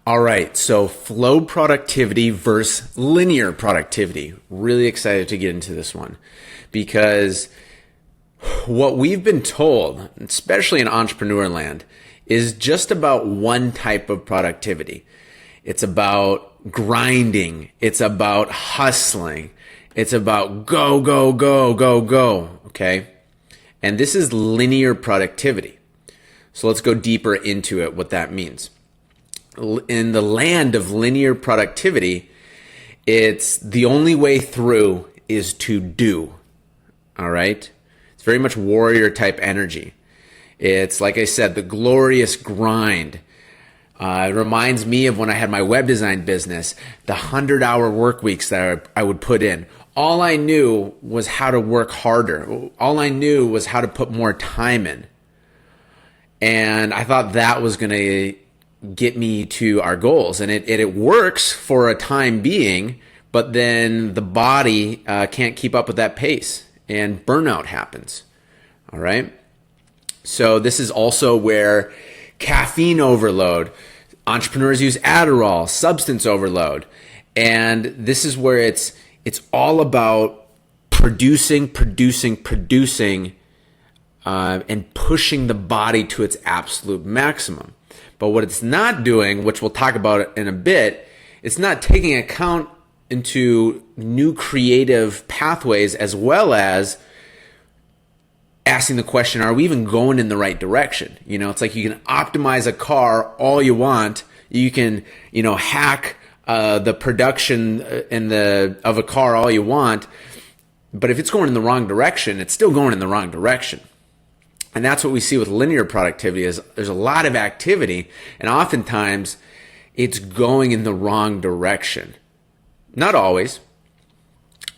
All right, so flow productivity versus linear productivity. Really excited to get into this one because what we've been told, especially in entrepreneur land, is just about one type of productivity. It's about grinding. It's about hustling. It's about go, go, go, go, go, okay? And this is linear productivity. So let's go deeper into it, what that means. In the land of linear productivity, it's the only way through is to do, all right? It's very much warrior type energy. It's, like I said, the glorious grind. It reminds me of when I had my web design business, the 100-hour work weeks that I would put in. All I knew was how to work harder. All I knew was how to put more time in. And I thought that was going to get me to our goals. And it works for a time being, but then the body can't keep up with that pace and burnout happens. All right. So this is also where caffeine overload, entrepreneurs use Adderall, substance overload. And this is where it's all about producing, and pushing the body to its absolute maximum. But what it's not doing, which we'll talk about in a bit, it's not taking account into new creative pathways, as well as asking the question, are we even going in the right direction? You know, it's like you can optimize a car all you want. You can, hack the production of a car all you want. But if it's going in the wrong direction, it's still going in the wrong direction. And that's what we see with linear productivity is there's a lot of activity, and oftentimes it's going in the wrong direction. Not always.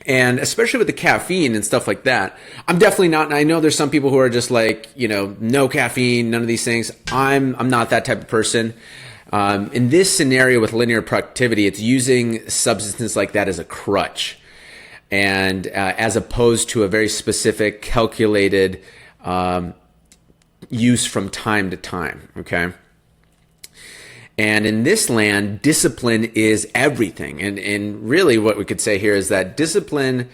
And especially with the caffeine and stuff like that, I'm definitely not, and I know there's some people who are just like, no caffeine, none of these things. I'm not that type of person. In this scenario with linear productivity, it's using substances like that as a crutch, and as opposed to a very specific, calculated use from time to time, okay? And in this land, discipline is everything. And really what we could say here is that discipline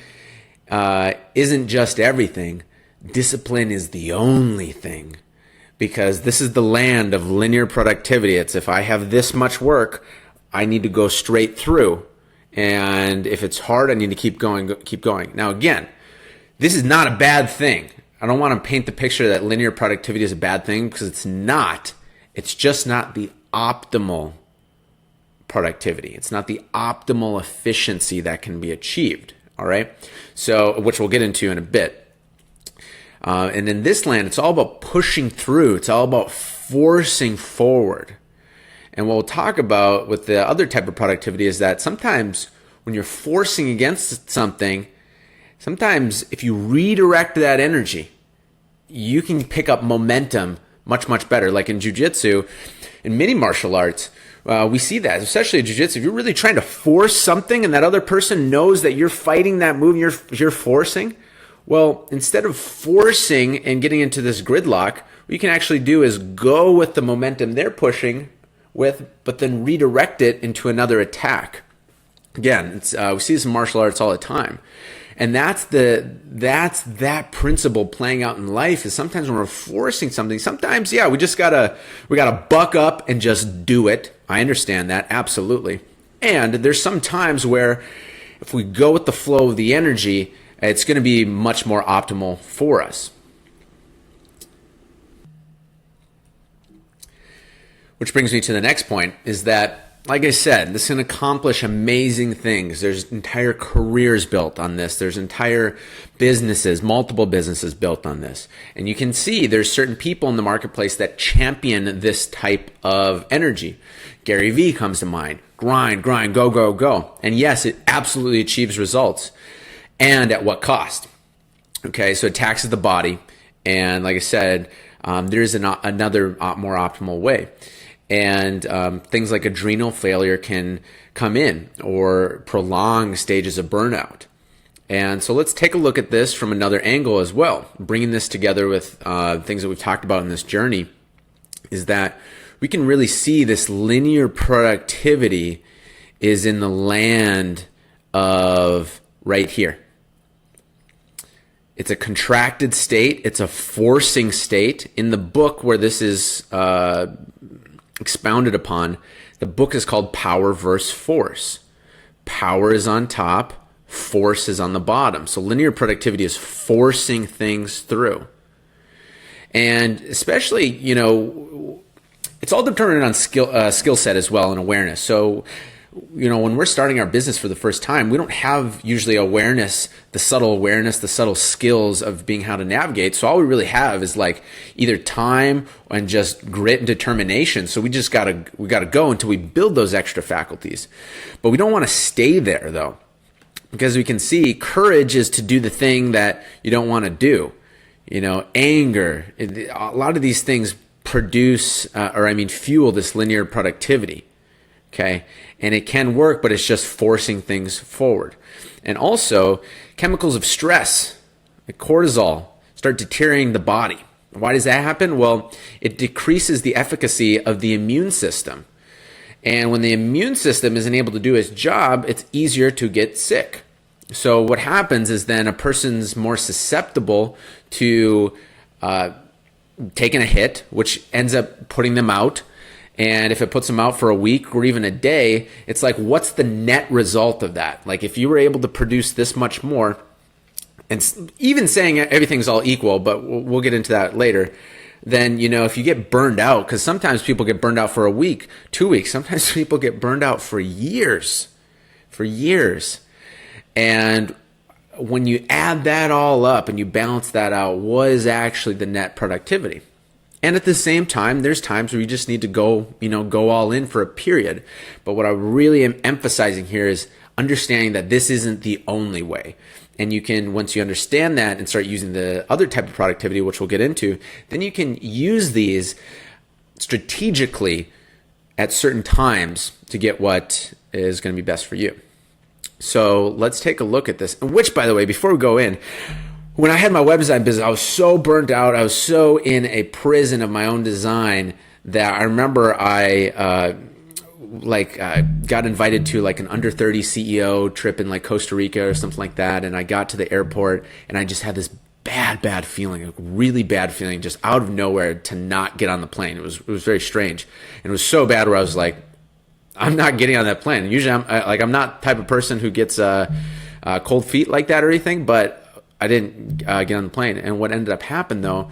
isn't just everything. Discipline is the only thing. Because this is the land of linear productivity. It's if I have this much work, I need to go straight through. And if it's hard, I need to keep going. Now again, this is not a bad thing. I don't want to paint the picture that linear productivity is a bad thing, because it's not. It's just not the optimal productivity. It's not the optimal efficiency that can be achieved. All right. So, which we'll get into in a bit. And in this land, it's all about pushing through. It's all about forcing forward. And what we'll talk about with the other type of productivity is that sometimes when you're forcing against something, sometimes if you redirect that energy, you can pick up momentum much, much better. Like in jiu-jitsu, in many martial arts, we see that, especially in jiu-jitsu. If you're really trying to force something and that other person knows that you're fighting that move, you're forcing, well, instead of forcing and getting into this gridlock, what you can actually do is go with the momentum they're pushing with, but then redirect it into another attack. Again, we see this in martial arts all the time. And that's that principle playing out in life. Is sometimes when we're forcing something, sometimes, we gotta buck up and just do it. I understand that, absolutely. And there's some times where if we go with the flow of the energy, it's going to be much more optimal for us. Which brings me to the next point, is that, like I said, this can accomplish amazing things. There's entire careers built on this. There's entire businesses, multiple businesses built on this. And you can see there's certain people in the marketplace that champion this type of energy. Gary Vee comes to mind. Grind, go, go, go. And yes, it absolutely achieves results. And at what cost? Okay, so it taxes the body. And like I said, there's another more optimal way. And things like adrenal failure can come in, or prolonged stages of burnout. And so let's take a look at this from another angle as well. Bringing this together with things that we've talked about in this journey is that we can really see this linear productivity is in the land of right here. It's a contracted state. It's a forcing state. In the book where this is expounded upon, the book is called Power versus Force. Power is on top, force is on the bottom. So linear productivity is forcing things through. And especially, it's all determined on skill set as well and awareness. So, when we're starting our business for the first time, we don't have usually awareness, the subtle skills of being how to navigate. So all we really have is like either time and just grit and determination. So we gotta go until we build those extra faculties. But we don't want to stay there though, because we can see courage is to do the thing that you don't want to do. Anger, a lot of these things produce, fuel this linear productivity. Okay. And it can work, but it's just forcing things forward. And also chemicals of stress, like cortisol, start deteriorating the body. Why does that happen? Well, it decreases the efficacy of the immune system. And when the immune system isn't able to do its job, it's easier to get sick. So what happens is then a person's more susceptible to taking a hit, which ends up putting them out. And if it puts them out for a week or even a day, it's like, what's the net result of that? Like if you were able to produce this much more, and even saying everything's all equal, but we'll get into that later, then, if you get burned out, because sometimes people get burned out for a week, 2 weeks, sometimes people get burned out for years. And when you add that all up and you balance that out, what is actually the net productivity? And at the same time, there's times where you just need to go all in for a period. But what I really am emphasizing here is understanding that this isn't the only way. And you can, once you understand that and start using the other type of productivity, which we'll get into, then you can use these strategically at certain times to get what is going to be best for you. So let's take a look at this. Which, by the way, before we go in, when I had my web design business, I was so burnt out. I was so in a prison of my own design that I remember I got invited to like an under 30 CEO trip in like Costa Rica or something like that. And I got to the airport and I just had this bad feeling, a really bad feeling, just out of nowhere to not get on the plane. It was very strange. And it was so bad where I was like, I'm not getting on that plane. Usually I'm not the type of person who gets cold feet like that or anything, but I didn't get on the plane. And what ended up happening, though,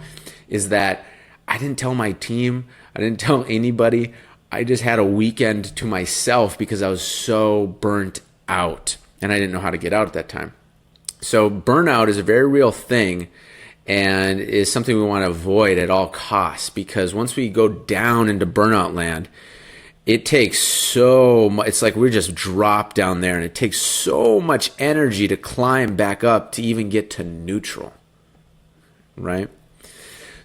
is that I didn't tell my team. I didn't tell anybody. I just had a weekend to myself because I was so burnt out. And I didn't know how to get out at that time. So burnout is a very real thing and is something we want to avoid at all costs. Because once we go down into burnout land, it takes so much, it's like we're just dropped down there and it takes so much energy to climb back up to even get to neutral, right?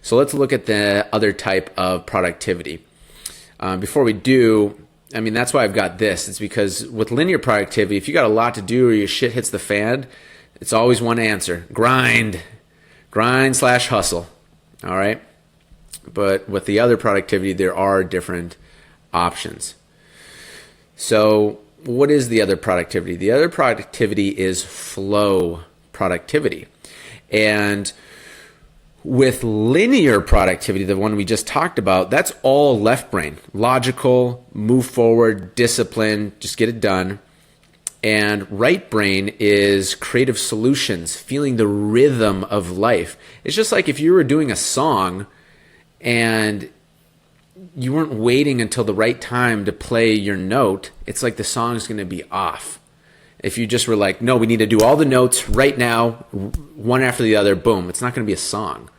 So let's look at the other type of productivity. Before we do, that's why I've got this. It's because with linear productivity, if you got a lot to do or your shit hits the fan, it's always one answer: grind/hustle, all right? But with the other productivity, there are different options. So what is the other productivity? The other productivity is flow productivity. And with linear productivity, the one we just talked about, that's all left brain. Logical, move forward, discipline, just get it done. And right brain is creative solutions, feeling the rhythm of life. It's just like if you were doing a song and you weren't waiting until the right time to play your note, it's like the song's going to be off. If you just were like, no, we need to do all the notes right now, one after the other, boom, it's not going to be a song.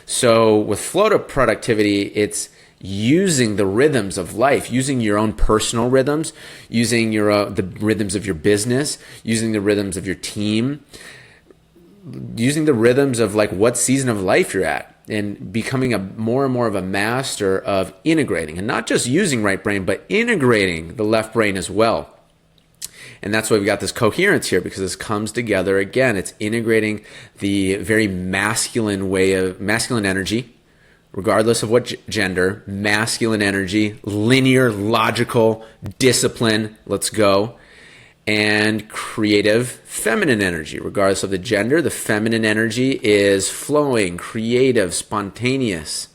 So with flow to productivity, it's using the rhythms of life, using your own personal rhythms, using the rhythms of your business, using the rhythms of your team, using the rhythms of like what season of life you're at, and becoming more and more of a master of integrating, and not just using right brain, but integrating the left brain as well. And that's why we've got this coherence here, because this comes together again. It's integrating the very masculine energy regardless of what gender, masculine energy, linear, logical, discipline, let's go, and creative, feminine energy. Regardless of the gender, the feminine energy is flowing, creative, spontaneous.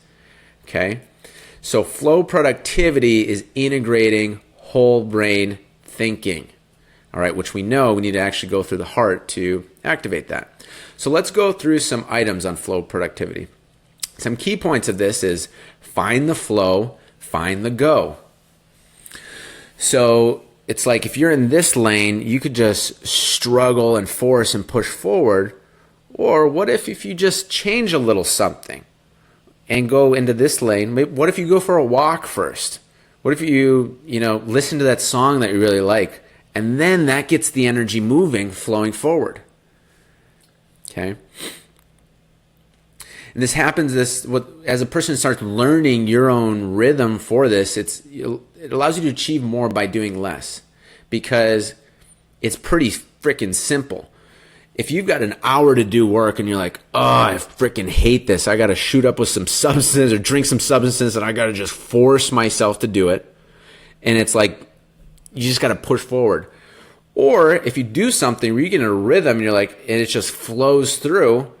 Okay? So flow productivity is integrating whole brain thinking. All right, which we know we need to actually go through the heart to activate that. So let's go through some items on flow productivity. Some key points of this is find the flow, find the go. So it's like if you're in this lane, you could just struggle and force and push forward. Or what if you just change a little something and go into this lane? What if you go for a walk first? What if you listen to that song that you really like, and then that gets the energy moving, flowing forward? Okay. And this happens as a person starts learning your own rhythm for this, it allows you to achieve more by doing less, because it's pretty freaking simple. If you've got an hour to do work and you're like, oh, I freaking hate this. I got to shoot up with some substance or drink some substances and I got to just force myself to do it. And it's like, you just got to push forward. Or if you do something where you get in a rhythm and you're like, and it just flows through,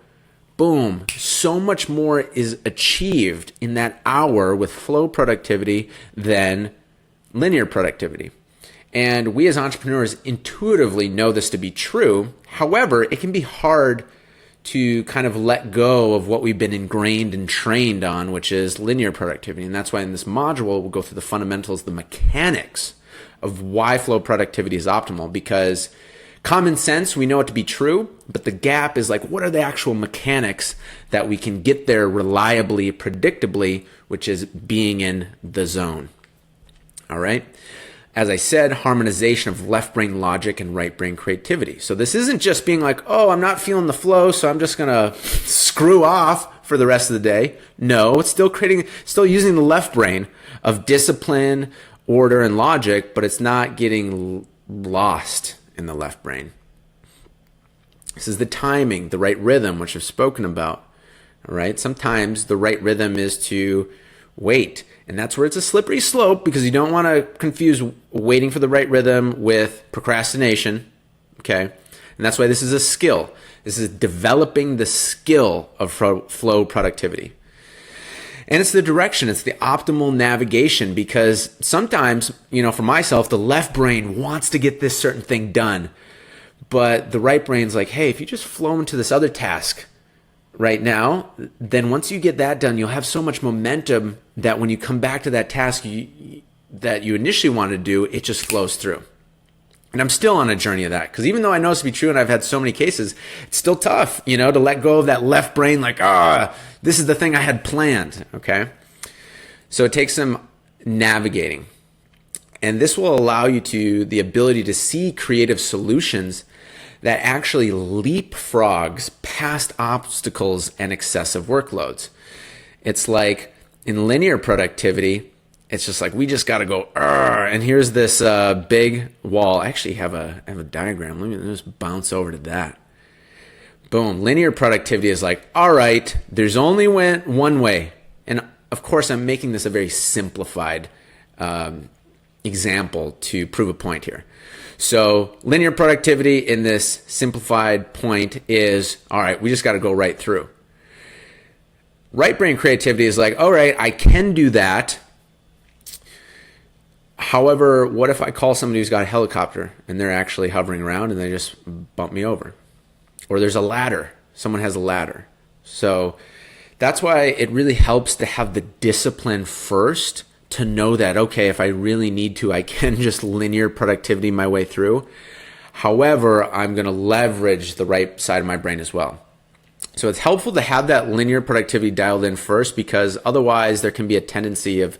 boom, so much more is achieved in that hour with flow productivity than linear productivity. And we as entrepreneurs intuitively know this to be true. However, it can be hard to kind of let go of what we've been ingrained and trained on, which is linear productivity. And that's why in this module, we'll go through the fundamentals, the mechanics of why flow productivity is optimal, because common sense, we know it to be true, but the gap is like, what are the actual mechanics that we can get there reliably, predictably, which is being in the zone. All right. As I said, harmonization of left brain logic and right brain creativity. So this isn't just being like, oh, I'm not feeling the flow, so I'm just going to screw off for the rest of the day. No, it's still using the left brain of discipline, order, and logic, but it's not getting lost in the left brain. This is the timing, the right rhythm, which I've spoken about. All right. Sometimes the right rhythm is to wait. And that's where it's a slippery slope, because you don't want to confuse waiting for the right rhythm with procrastination. Okay. And that's why this is a skill. This is developing the skill of flow productivity. And it's the direction, it's the optimal navigation, because sometimes, for myself, the left brain wants to get this certain thing done, but the right brain's like, hey, if you just flow into this other task right now, then once you get that done, you'll have so much momentum that when you come back to that task that you initially wanted to do, it just flows through. And I'm still on a journey of that, because even though I know this to be true and I've had so many cases, it's still tough, to let go of that left brain, like, this is the thing I had planned, okay? So it takes some navigating. And this will allow you the ability to see creative solutions that actually leapfrogs past obstacles and excessive workloads. It's like in linear productivity, it's just like, we just got to go, and here's this big wall. I actually have a diagram. Let me just bounce over to that. Boom. Linear productivity is like, all right, there's only one way. And of course, I'm making this a very simplified example to prove a point here. So linear productivity in this simplified point is, all right, we just got to go right through. Right brain creativity is like, all right, I can do that. However, what if I call somebody who's got a helicopter and they're actually hovering around and they just bump me over? Or there's a ladder. Someone has a ladder. So that's why it really helps to have the discipline first, to know that, okay, if I really need to, I can just linear productivity my way through. However, I'm going to leverage the right side of my brain as well. So it's helpful to have that linear productivity dialed in first, because otherwise there can be a tendency of,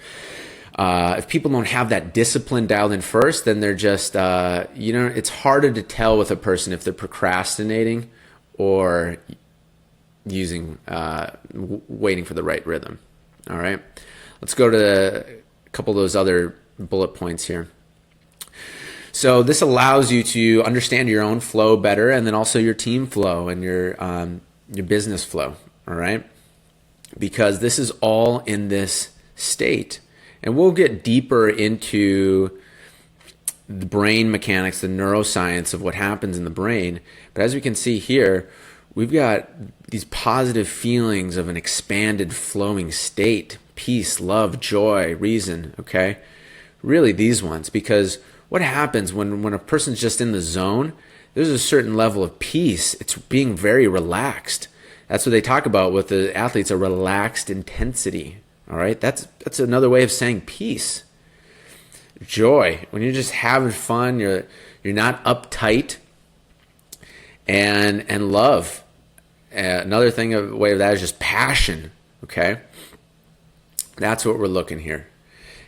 if people don't have that discipline dialed in first, then they're just, it's harder to tell with a person if they're procrastinating or using, waiting for the right rhythm. All right. Let's go to a couple of those other bullet points here. So this allows you to understand your own flow better, and then also your team flow and your business flow. All right. because this is all in this state. And we'll get deeper into the brain mechanics, the neuroscience of what happens in the brain. But as we can see here, we've got these positive feelings of an expanded, flowing state, peace, love, joy, reason, okay? Really these ones, because what happens when a person's just in the zone, there's a certain level of peace. It's being very relaxed. That's what they talk about with the athletes, a relaxed intensity, all right? That's another way of saying peace. Joy, when you're just having fun, you're not uptight, and love. Another thing, a way of that is just passion. Okay, that's what we're looking here.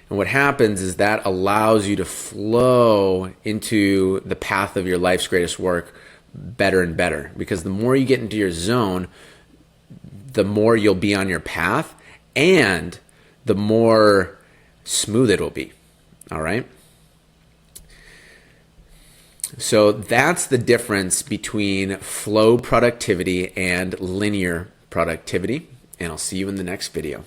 And what happens is that allows you to flow into the path of your life's greatest work better and better. Because the more you get into your zone, the more you'll be on your path, and the more smooth it will be. All right. So that's the difference between flow productivity and linear productivity. And I'll see you in the next video.